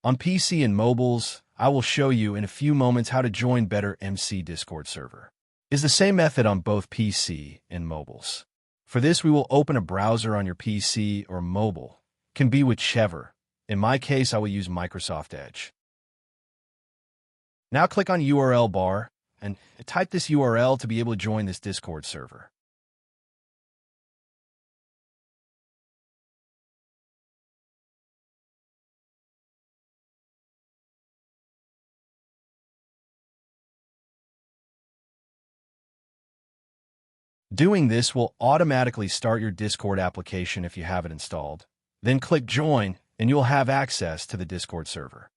On PC and mobiles, I will show you in a few moments how to join BetterMC Discord server. It's the same method on both PC and mobiles. For this, we will open a browser on your PC or mobile. Can be whichever. In my case, I will use Microsoft Edge. Now click on URL bar and type this URL to be able to join this Discord server. Doing this will automatically start your Discord application if you have it installed. Then click Join, and you'll have access to the Discord server.